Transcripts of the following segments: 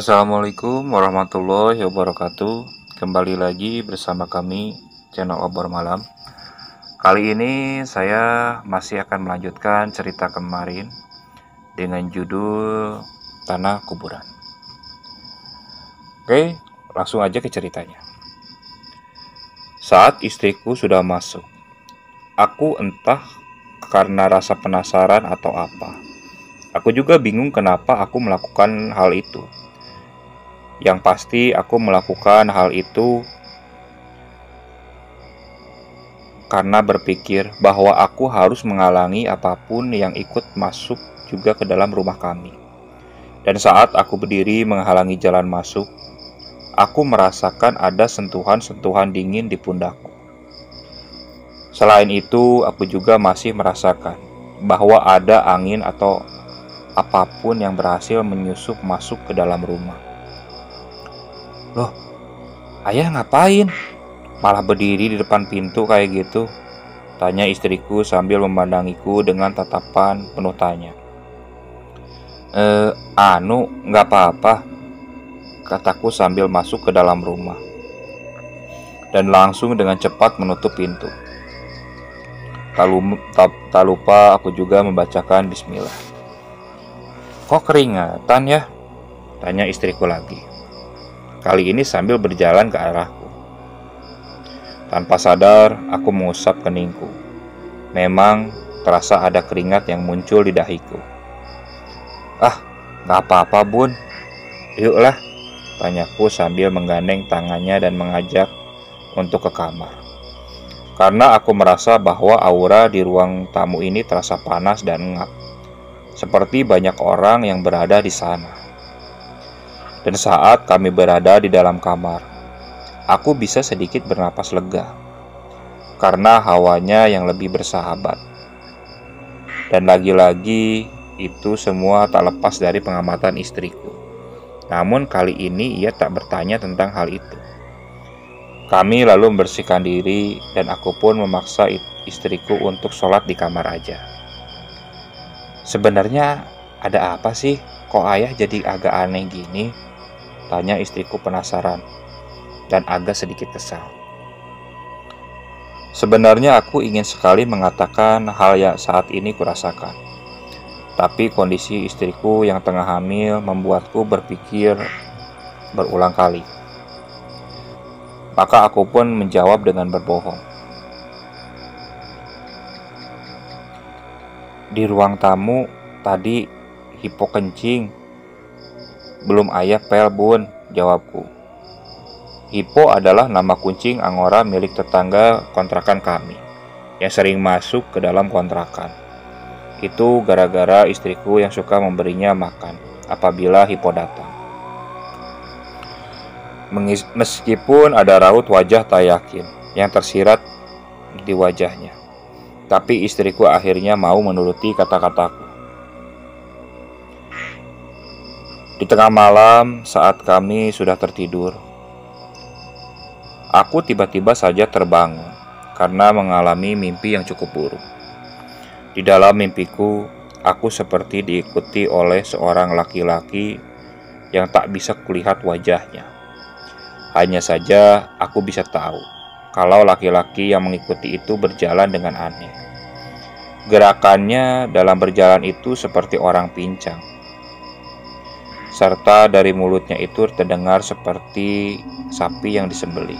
Assalamualaikum warahmatullahi wabarakatuh. Kembali lagi bersama kami channel Obor Malam. Kali ini saya masih akan melanjutkan cerita kemarin dengan judul Tanah Kuburan. Oke, langsung aja ke ceritanya. Saat istriku sudah masuk, aku entah karena rasa penasaran atau apa, aku juga bingung kenapa aku melakukan hal itu. Yang pasti aku melakukan hal itu karena berpikir bahwa aku harus menghalangi apapun yang ikut masuk juga ke dalam rumah kami. Dan saat aku berdiri menghalangi jalan masuk, aku merasakan ada sentuhan-sentuhan dingin di pundakku. Selain itu, aku juga masih merasakan bahwa ada angin atau apapun yang berhasil menyusup masuk ke dalam rumah. Loh, ayah ngapain? Malah berdiri di depan pintu kayak gitu? Tanya istriku sambil memandangiku dengan tatapan penuh tanya. Nggak apa-apa, kataku sambil masuk ke dalam rumah. Dan langsung dengan cepat menutup pintu. Tak lupa aku juga membacakan bismillah. Kok keringatan ya? Tanya istriku lagi. Kali ini sambil berjalan ke arahku. Tanpa sadar, aku mengusap keningku. Memang terasa ada keringat yang muncul di dahiku. Gak apa-apa bun, yuklah, tanyaku sambil menggandeng tangannya dan mengajak untuk ke kamar. Karena aku merasa bahwa aura di ruang tamu ini terasa panas dan ngap, seperti banyak orang yang berada di sana. Dan saat kami berada di dalam kamar, aku bisa sedikit bernapas lega karena hawanya yang lebih bersahabat. Dan lagi-lagi itu semua tak lepas dari pengamatan istriku. Namun kali ini ia tak bertanya tentang hal itu. Kami lalu membersihkan diri dan aku pun memaksa istriku untuk sholat di kamar aja. Sebenarnya ada apa sih? Kok ayah jadi agak aneh gini? Tanya istriku penasaran dan agak sedikit kesal. Sebenarnya aku ingin sekali mengatakan hal yang saat ini kurasakan. Tapi kondisi istriku yang tengah hamil membuatku berpikir berulang kali. Maka aku pun menjawab dengan berbohong. Di ruang tamu tadi hipo kencing. Belum ayah pel bun, jawabku. Hipo adalah nama kucing angora milik tetangga kontrakan kami yang sering masuk ke dalam kontrakan. Itu gara-gara istriku yang suka memberinya makan apabila hipo datang. Meskipun ada raut wajah tak yakin yang tersirat di wajahnya, tapi istriku akhirnya mau menuruti kata-kataku. Di tengah malam saat kami sudah tertidur, aku tiba-tiba saja terbangun karena mengalami mimpi yang cukup buruk. Di dalam mimpiku, aku seperti diikuti oleh seorang laki-laki yang tak bisa kulihat wajahnya. Hanya saja aku bisa tahu kalau laki-laki yang mengikuti itu berjalan dengan aneh. Gerakannya dalam berjalan itu seperti orang pincang. Serta dari mulutnya itu terdengar seperti sapi yang disembelih.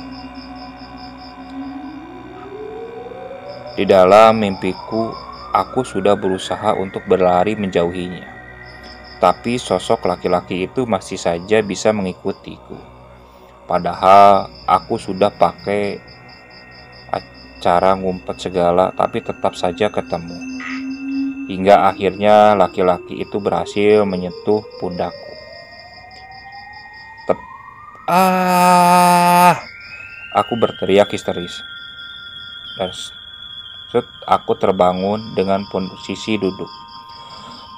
Di dalam mimpiku, aku sudah berusaha untuk berlari menjauhinya. Tapi sosok laki-laki itu masih saja bisa mengikutiku. Padahal aku sudah pakai cara ngumpet segala, tapi tetap saja ketemu. Hingga akhirnya laki-laki itu berhasil menyentuh pundakku. Aku berteriak histeris. Dan aku terbangun dengan posisi duduk.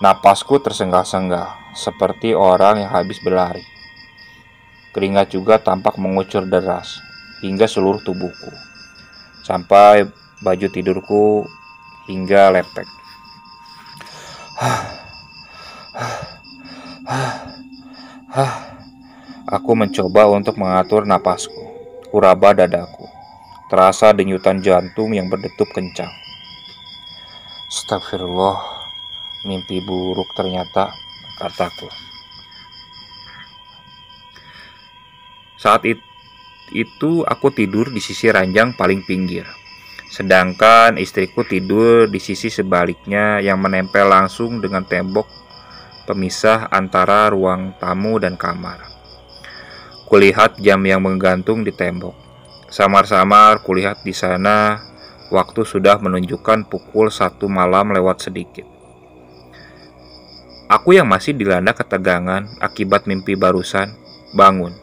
Napasku tersengal-sengal, seperti orang yang habis berlari. Keringat juga tampak mengucur deras, hingga seluruh tubuhku. Sampai baju tidurku hingga lepek. Aku mencoba untuk mengatur napasku, kuraba dadaku. Terasa denyutan jantung yang berdetup kencang. Astagfirullah, mimpi buruk ternyata, kataku. Saat itu aku tidur di sisi ranjang paling pinggir, sedangkan istriku tidur di sisi sebaliknya yang menempel langsung dengan tembok pemisah antara ruang tamu dan kamar. Kulihat jam yang menggantung di tembok. Samar-samar kulihat di sana waktu sudah menunjukkan pukul 1 malam lewat sedikit. Aku yang masih dilanda ketegangan akibat mimpi barusan bangun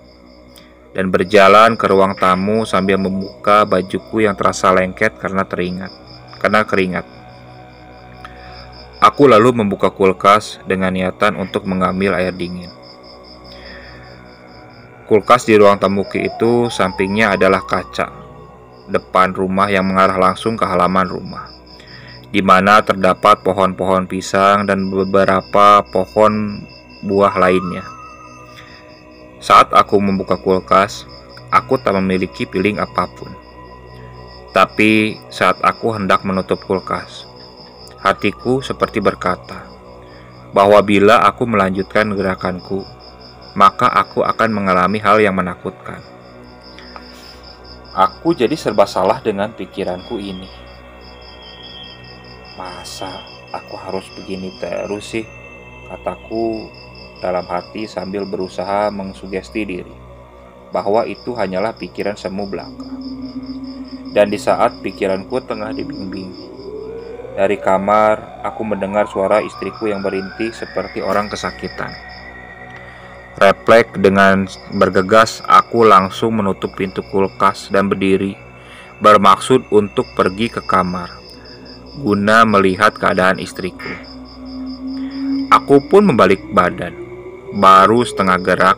dan berjalan ke ruang tamu sambil membuka bajuku yang terasa lengket karena keringat. Aku lalu membuka kulkas dengan niatan untuk mengambil air dingin. Kulkas di ruang tamuku itu sampingnya adalah kaca depan rumah yang mengarah langsung ke halaman rumah, di mana terdapat pohon-pohon pisang dan beberapa pohon buah lainnya. Saat aku membuka kulkas, aku tak memiliki piling apapun. Tapi saat aku hendak menutup kulkas, hatiku seperti berkata bahwa bila aku melanjutkan gerakanku, maka aku akan mengalami hal yang menakutkan. Aku jadi serba salah dengan pikiranku ini. Masa aku harus begini terus sih? Kataku dalam hati sambil berusaha mengsugesti diri bahwa itu hanyalah pikiran semu belaka. Dan di saat pikiranku tengah dibimbing, dari kamar aku mendengar suara istriku yang berintih seperti orang kesakitan. Refleks dengan bergegas, aku langsung menutup pintu kulkas dan berdiri, bermaksud untuk pergi ke kamar guna melihat keadaan istriku. Aku pun membalik badan. Baru setengah gerak,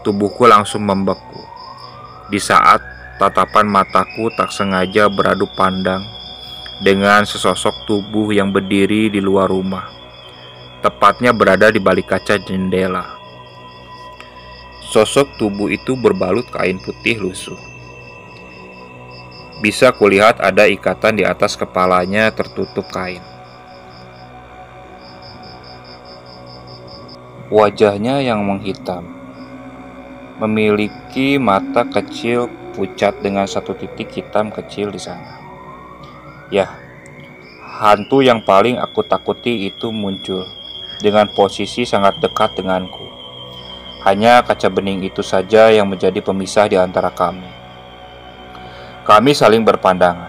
tubuhku langsung membeku. Di saat tatapan mataku tak sengaja beradu pandang dengan sesosok tubuh yang berdiri di luar rumah, tepatnya berada di balik kaca jendela. Sosok tubuh itu berbalut kain putih lusuh. Bisa kulihat ada ikatan di atas kepalanya tertutup kain. Wajahnya yang menghitam, memiliki mata kecil pucat dengan satu titik hitam kecil di sana. Ya, hantu yang paling aku takuti itu muncul dengan posisi sangat dekat denganku. Hanya kaca bening itu saja yang menjadi pemisah di antara kami. Kami saling berpandangan.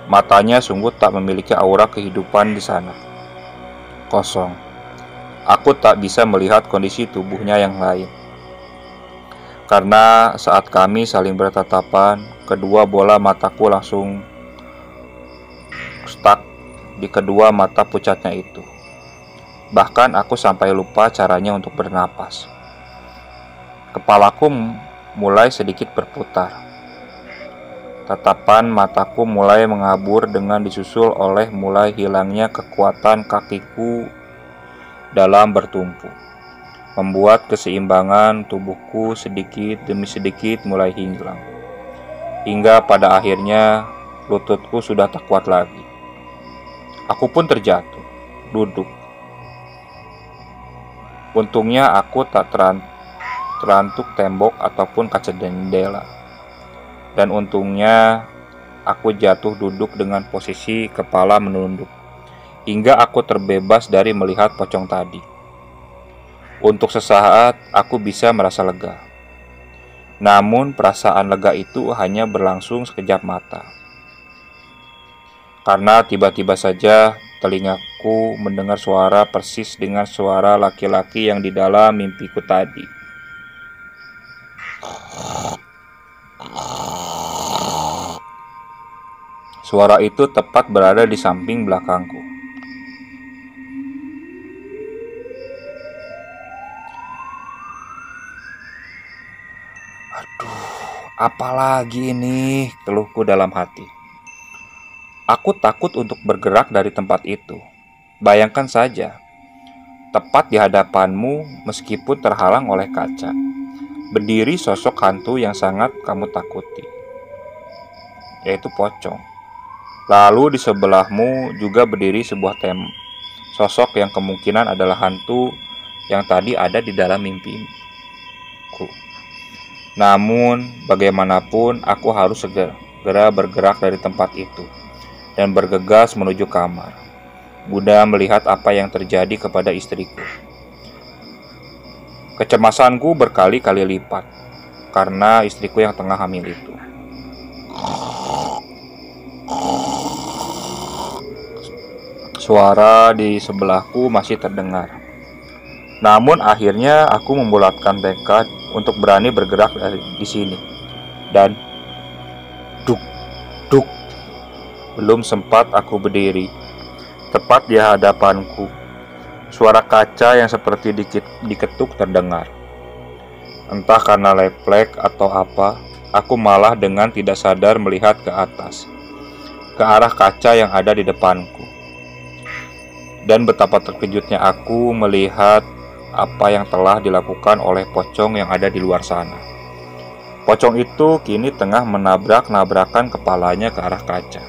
Matanya sungguh tak memiliki aura kehidupan di sana. Kosong. Aku tak bisa melihat kondisi tubuhnya yang lain. Karena saat kami saling bertatapan, kedua bola mataku langsung stuck di kedua mata pucatnya itu. Bahkan aku sampai lupa caranya untuk bernapas. Kepalaku mulai sedikit berputar. Tatapan mataku mulai mengabur dengan disusul oleh mulai hilangnya kekuatan kakiku dalam bertumpu, membuat keseimbangan tubuhku sedikit demi sedikit mulai hilang. Hingga pada akhirnya lututku sudah tak kuat lagi. Aku pun terjatuh, duduk. Untungnya aku tak terantuk tembok ataupun kaca jendela. Dan untungnya aku jatuh duduk dengan posisi kepala menunduk, hingga aku terbebas dari melihat pocong tadi. Untuk sesaat aku bisa merasa lega. Namun perasaan lega itu hanya berlangsung sekejap mata. Karena tiba-tiba saja telingaku mendengar suara persis dengan suara laki-laki yang di dalam mimpiku tadi. Suara itu tepat berada di samping belakangku. Aduh, apalagi ini, keluhku dalam hati. Aku takut untuk bergerak dari tempat itu. Bayangkan saja, tepat di hadapanmu meskipun terhalang oleh kaca. berdiri sosok hantu yang sangat kamu takuti, yaitu pocong. Lalu di sebelahmu juga berdiri sebuah sosok yang kemungkinan adalah hantu yang tadi ada di dalam mimpiku. Namun, bagaimanapun aku harus segera bergerak dari tempat itu dan bergegas menuju kamar, guna melihat apa yang terjadi kepada istriku. Kecemasanku berkali-kali lipat karena istriku yang tengah hamil itu. Suara di sebelahku masih terdengar. Namun akhirnya aku membulatkan tekad untuk berani bergerak dari di sini. Dan duk, duk. Belum sempat aku berdiri, tepat di hadapanku, suara kaca yang seperti diketuk terdengar. Entah karena refleks atau apa, aku malah dengan tidak sadar melihat ke atas, ke arah kaca yang ada di depanku. Dan betapa terkejutnya aku melihat apa yang telah dilakukan oleh pocong yang ada di luar sana. Pocong itu kini tengah menabrak-nabrakan kepalanya ke arah kaca,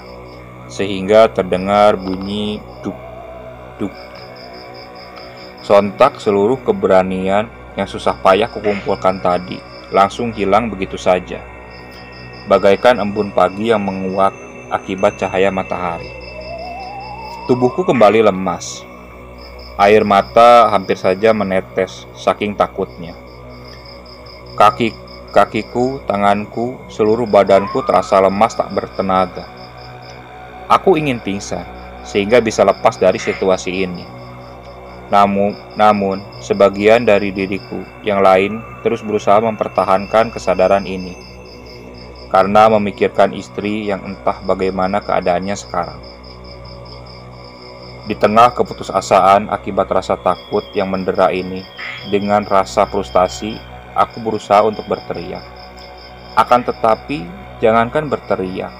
sehingga terdengar bunyi duk, duk. Sontak seluruh keberanian yang susah payah kukumpulkan tadi langsung hilang begitu saja, bagaikan embun pagi yang menguap akibat cahaya matahari. Tubuhku kembali lemas. Air mata hampir saja menetes saking takutnya. Kakiku, tanganku, seluruh badanku terasa lemas tak bertenaga. Aku ingin pingsan sehingga bisa lepas dari situasi ini. Namun, sebagian dari diriku yang lain terus berusaha mempertahankan kesadaran ini karena memikirkan istri yang entah bagaimana keadaannya sekarang. Di tengah keputusasaan akibat rasa takut yang mendera ini, dengan rasa frustasi, aku berusaha untuk berteriak. Akan tetapi, jangankan berteriak,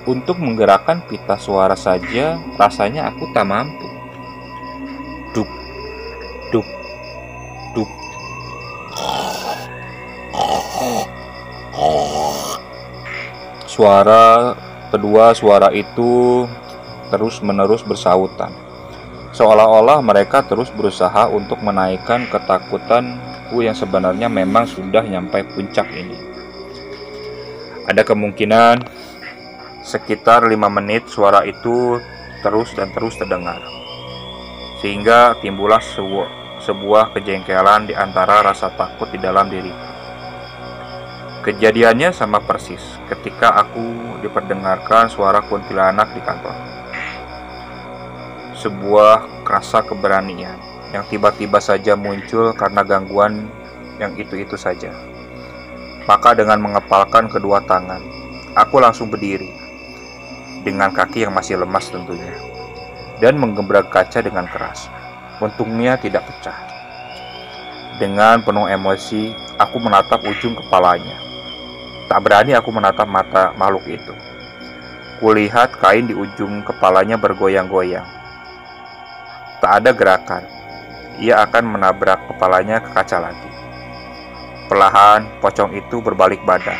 untuk menggerakkan pita suara saja, rasanya aku tak mampu. Duk, duk, duk. Kedua suara itu terus-menerus bersautan, seolah-olah mereka terus berusaha untuk menaikkan ketakutanku yang sebenarnya memang sudah nyampai puncak ini. Ada kemungkinan sekitar 5 menit suara itu terus terdengar, sehingga timbullah sebuah kejengkelan di antara rasa takut di dalam diriku. Kejadiannya sama persis ketika aku diperdengarkan suara kuntilanak di kantor. Sebuah rasa keberanian yang tiba-tiba saja muncul karena gangguan yang itu-itu saja. Maka dengan mengepalkan kedua tangan, aku langsung berdiri dengan kaki yang masih lemas tentunya, dan menggebrak kaca dengan keras. Untungnya tidak pecah. Dengan penuh emosi, aku menatap ujung kepalanya. Tak berani aku menatap mata makhluk itu. Kulihat kain di ujung kepalanya bergoyang-goyang. Tak ada gerakan. Ia akan menabrak kepalanya ke kaca lagi. Perlahan, pocong itu berbalik badan.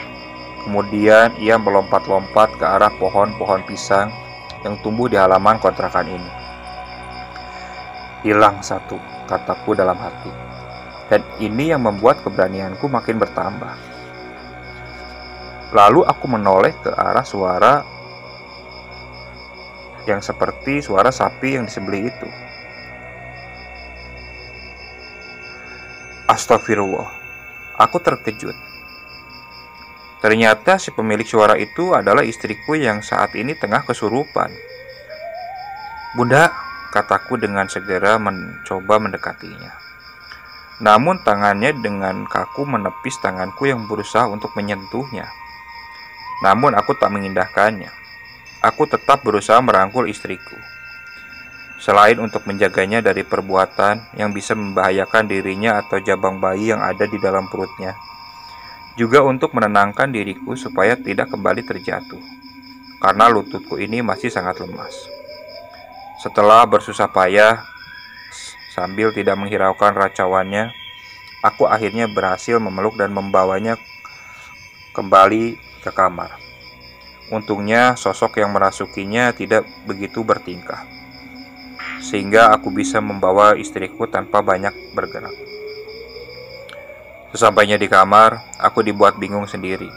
Kemudian ia melompat-lompat ke arah pohon-pohon pisang yang tumbuh di halaman kontrakan ini. Hilang satu, kataku dalam hati. Dan ini yang membuat keberanianku makin bertambah. Lalu aku menoleh ke arah suara yang seperti suara sapi yang disembelih itu. Astagfirullah, aku terkejut. Ternyata si pemilik suara itu adalah istriku yang saat ini tengah kesurupan. Bunda, kataku dengan segera mencoba mendekatinya. Namun tangannya dengan kaku menepis tanganku yang berusaha untuk menyentuhnya. Namun aku tak mengindahkannya. Aku tetap berusaha merangkul istriku. Selain untuk menjaganya dari perbuatan yang bisa membahayakan dirinya atau jabang bayi yang ada di dalam perutnya, juga untuk menenangkan diriku supaya tidak kembali terjatuh, karena lututku ini masih sangat lemas. Setelah bersusah payah, sambil tidak menghiraukan racauannya, aku akhirnya berhasil memeluk dan membawanya kembali ke kamar. Untungnya sosok yang merasukinya tidak begitu bertingkah, sehingga aku bisa membawa istriku tanpa banyak bergerak. Sesampainya di kamar, aku dibuat bingung sendiri,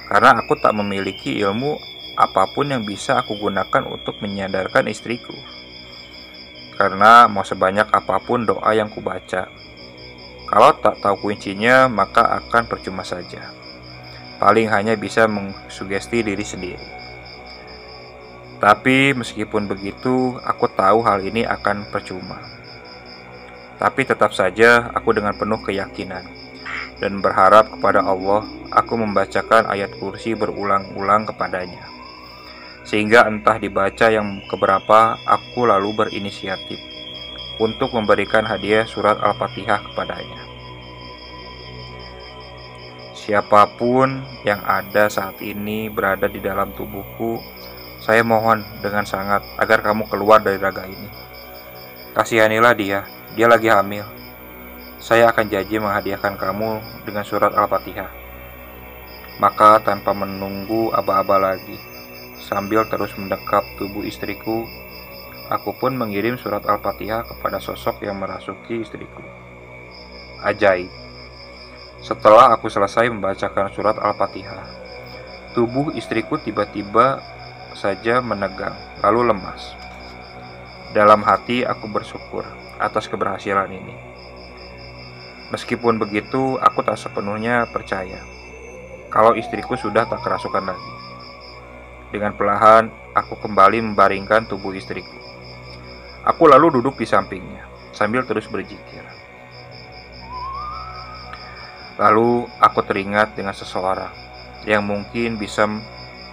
karena aku tak memiliki ilmu apapun yang bisa aku gunakan untuk menyadarkan istriku. Karena mau sebanyak apapun doa yang kubaca, kalau tak tahu kuncinya maka akan percuma saja. Paling hanya bisa mengsugesti diri sendiri. Tapi meskipun begitu, aku tahu hal ini akan percuma. Tapi tetap saja aku dengan penuh keyakinan dan berharap kepada Allah, aku membacakan ayat kursi berulang-ulang kepadanya. Sehingga entah dibaca yang keberapa, aku lalu berinisiatif untuk memberikan hadiah surat Al-Fatihah kepadanya. Siapapun yang ada saat ini berada di dalam tubuhku, saya mohon dengan sangat agar kamu keluar dari raga ini. Kasihanilah dia lagi hamil. Saya akan janji menghadiahkan kamu dengan surat Al-Fatihah. Maka tanpa menunggu aba-aba lagi, sambil terus mendekap tubuh istriku, aku pun mengirim surat Al-Fatihah kepada sosok yang merasuki istriku. Ajaib. Setelah aku selesai membacakan surat Al-Fatihah, tubuh istriku tiba-tiba saja menegang, lalu lemas. Dalam hati aku bersyukur atas keberhasilan ini. Meskipun begitu, aku tak sepenuhnya percaya kalau istriku sudah tak kerasukan lagi. Dengan perlahan, aku kembali membaringkan tubuh istriku. Aku lalu duduk di sampingnya, sambil terus berzikir. Lalu aku teringat dengan seseorang yang mungkin bisa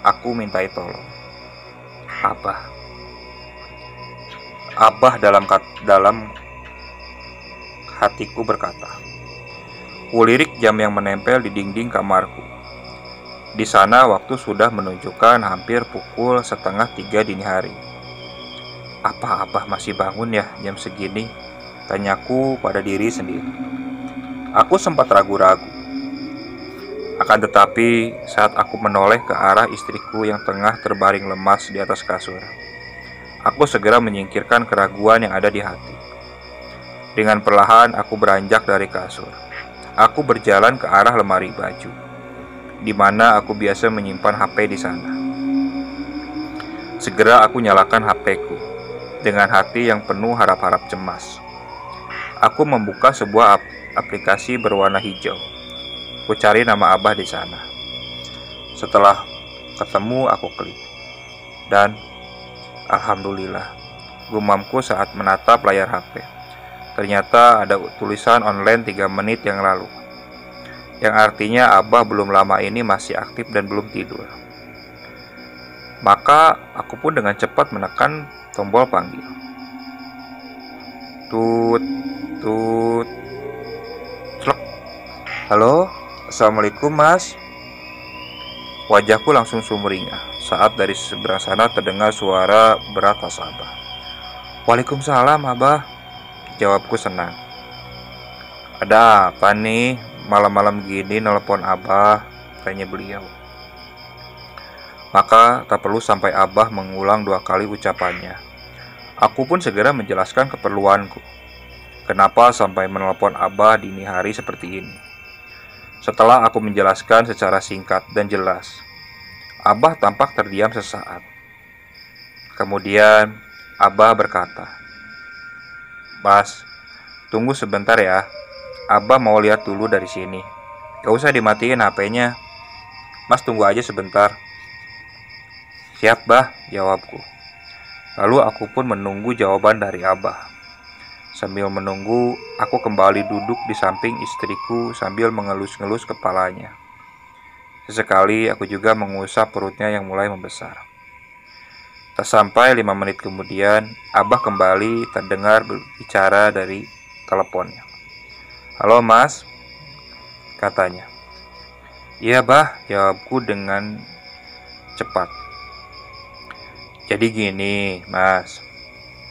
aku mintai tolong. Abah. Abah dalam hatiku berkata. Kulirik jam yang menempel di dinding kamarku. Di sana waktu sudah menunjukkan hampir pukul 2:30 dini hari. Apa Abah masih bangun ya jam segini? Tanyaku pada diri sendiri. Aku sempat ragu-ragu. Akan tetapi, saat aku menoleh ke arah istriku yang tengah terbaring lemas di atas kasur, aku segera menyingkirkan keraguan yang ada di hati. Dengan perlahan, aku beranjak dari kasur. Aku berjalan ke arah lemari baju, di mana aku biasa menyimpan HP di sana. Segera aku nyalakan HP-ku, dengan hati yang penuh harap-harap cemas. Aku membuka sebuah aplikasi berwarna hijau. Ku cari nama Abah di sana. Setelah ketemu, aku klik. Dan alhamdulillah, gumamku saat menatap layar HP. Ternyata ada tulisan online 3 menit yang lalu, yang artinya Abah belum lama ini masih aktif dan belum tidur. Maka aku pun dengan cepat menekan tombol panggil. Tut, tut. Halo, assalamualaikum mas. Wajahku langsung sumringah saat dari seberang sana terdengar suara beratas Abah. Waalaikumsalam Abah, jawabku senang. Ada apa nih malam-malam gini nelpon Abah, tanya beliau. Maka tak perlu sampai Abah mengulang 2 kali ucapannya. Aku pun segera menjelaskan keperluanku. Kenapa sampai menelpon Abah dini hari seperti ini. Setelah aku menjelaskan secara singkat dan jelas, Abah tampak terdiam sesaat. Kemudian Abah berkata, Mas, tunggu sebentar ya. Abah mau lihat dulu dari sini. Gak usah dimatiin HP-nya. Mas tunggu aja sebentar. Siap bah, jawabku. Lalu aku pun menunggu jawaban dari Abah. Sambil menunggu, aku kembali duduk di samping istriku sambil mengelus-ngelus kepalanya. Sesekali aku juga mengusap perutnya yang mulai membesar. Tak sampai 5 menit kemudian, Abah kembali terdengar berbicara dari teleponnya. Halo mas, katanya. Iya bah, jawabku dengan cepat. Jadi gini mas,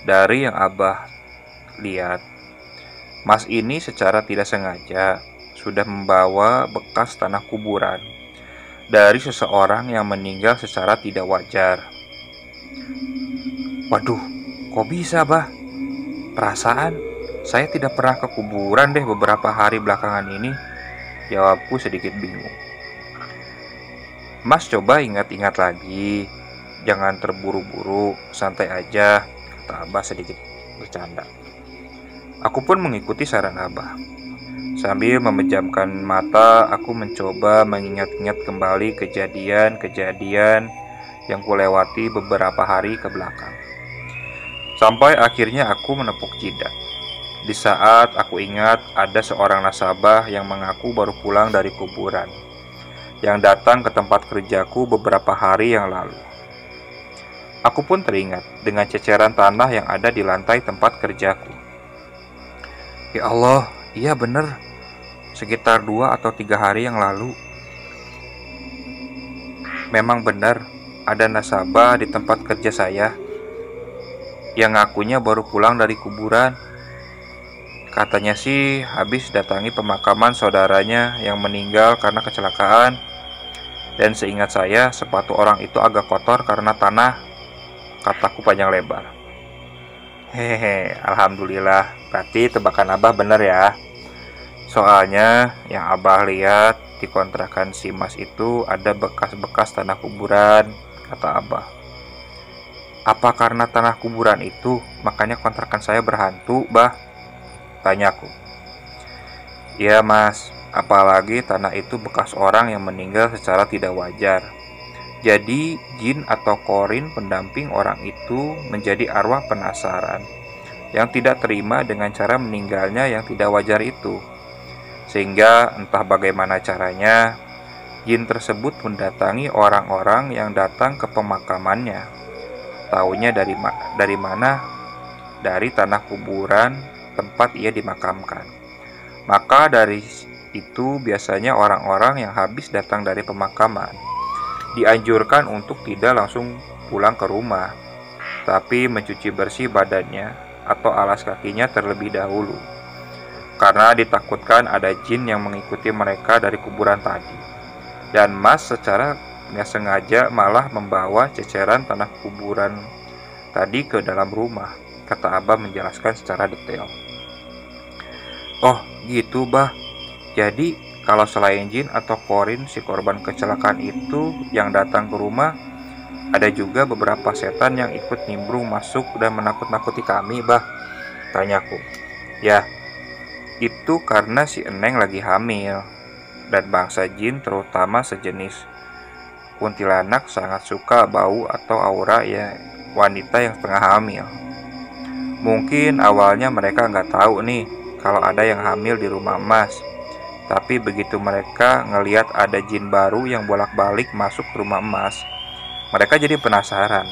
dari yang Abah lihat, Mas ini secara tidak sengaja sudah membawa bekas tanah kuburan dari seseorang yang meninggal secara tidak wajar. Waduh, kok bisa, Bah? Perasaan saya tidak pernah ke kuburan deh beberapa hari belakangan ini, jawabku sedikit bingung. Mas coba ingat-ingat lagi, jangan terburu-buru, santai aja, kata Abah sedikit bercanda. Aku pun mengikuti saran Abah. Sambil memejamkan mata, aku mencoba mengingat-ingat kembali kejadian-kejadian yang kulewati beberapa hari ke belakang. Sampai akhirnya aku menepuk jidat. Di saat aku ingat ada seorang nasabah yang mengaku baru pulang dari kuburan, yang datang ke tempat kerjaku beberapa hari yang lalu. Aku pun teringat dengan ceceran tanah yang ada di lantai tempat kerjaku. Ya Allah, iya bener. Sekitar 2 atau 3 hari yang lalu. Memang benar, ada nasabah di tempat kerja saya yang ngakunya baru pulang dari kuburan. Katanya sih habis datangi pemakaman saudaranya yang meninggal karena kecelakaan. Dan seingat saya, sepatu orang itu agak kotor karena tanah, kataku panjang lebar. Hehe, alhamdulillah, berarti tebakan Abah bener ya. Soalnya yang Abah lihat di kontrakan si Mas itu ada bekas-bekas tanah kuburan, kata Abah. Apa karena tanah kuburan itu makanya kontrakan saya berhantu, Bah? Tanyaku. Iya Mas, apalagi tanah itu bekas orang yang meninggal secara tidak wajar. Jadi jin atau korin pendamping orang itu menjadi arwah penasaran yang tidak terima dengan cara meninggalnya yang tidak wajar itu. Sehingga entah bagaimana caranya, jin tersebut mendatangi orang-orang yang datang ke pemakamannya. Taunya dari mana? Dari tanah kuburan tempat ia dimakamkan. Maka dari itu biasanya orang-orang yang habis datang dari pemakaman dianjurkan untuk tidak langsung pulang ke rumah, tapi mencuci bersih badannya atau alas kakinya terlebih dahulu. Karena ditakutkan ada jin yang mengikuti mereka dari kuburan tadi. Dan Mas secara nggak sengaja malah membawa ceceran tanah kuburan tadi ke dalam rumah, kata Abah menjelaskan secara detail. Oh gitu Bah, jadi kalau selain jin atau korin si korban kecelakaan itu yang datang ke rumah, ada juga beberapa setan yang ikut nimbrung masuk dan menakut-nakuti kami Bah, tanyaku. Ya, itu karena si Eneng lagi hamil, dan bangsa jin terutama sejenis kuntilanak sangat suka bau atau aura ya wanita yang tengah hamil. Mungkin awalnya mereka nggak tahu nih kalau ada yang hamil di rumah Mas, tapi begitu mereka ngelihat ada jin baru yang bolak-balik masuk ke rumah Mas, mereka jadi penasaran,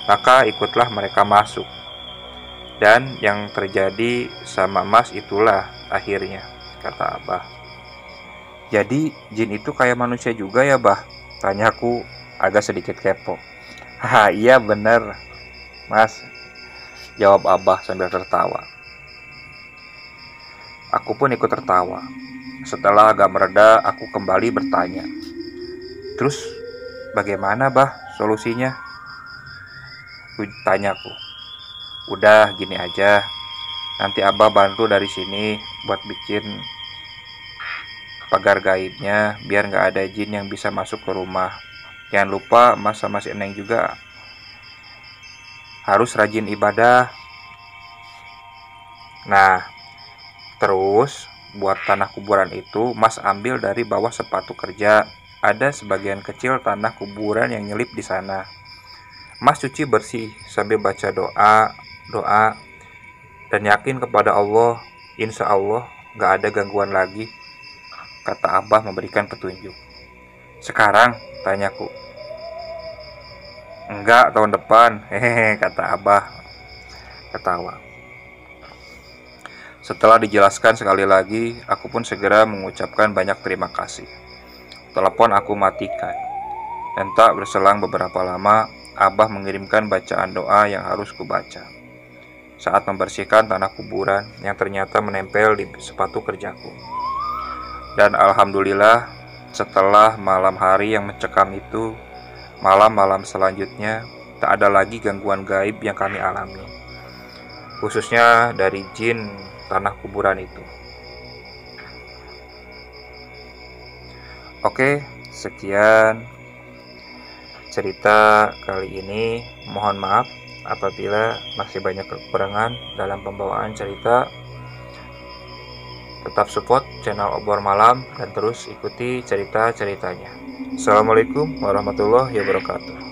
maka ikutlah mereka masuk. Dan yang terjadi sama Mas itulah akhirnya, kata Abah. Jadi jin itu kayak manusia juga ya Bah? Tanyaku agak sedikit kepo. Haha, iya bener Mas, jawab Abah sambil tertawa. Aku pun ikut tertawa. Setelah agak mereda, aku kembali bertanya. Terus bagaimana Bah solusinya? Tanyaku. Udah gini aja, nanti Abah bantu dari sini buat bikin pagar gaibnya biar gak ada jin yang bisa masuk ke rumah. Jangan lupa Mas sama si Eneng juga harus rajin ibadah. Nah, terus buat tanah kuburan itu Mas ambil dari bawah sepatu kerja. Ada sebagian kecil tanah kuburan yang nyelip di sana. Mas cuci bersih sambil baca doa dan yakin kepada Allah, insya Allah gak ada gangguan lagi, kata Abah memberikan petunjuk. Sekarang? Tanyaku. Enggak, tahun depan, hehehe, kata Abah ketawa. Setelah dijelaskan sekali lagi, aku pun segera mengucapkan banyak terima kasih. Telepon aku matikan, dan tak berselang beberapa lama, Abah mengirimkan bacaan doa yang harus kubaca. saat membersihkan tanah kuburan yang ternyata menempel di sepatu kerjaku. Dan alhamdulillah, setelah malam hari yang mencekam itu, malam-malam selanjutnya tak ada lagi gangguan gaib yang kami alami, khususnya dari jin tanah kuburan itu. Oke, sekian cerita kali ini. Mohon maaf apabila masih banyak kekurangan dalam pembawaan cerita. Tetap support channel Obor Malam dan terus ikuti cerita-ceritanya. Assalamualaikum warahmatullahi wabarakatuh.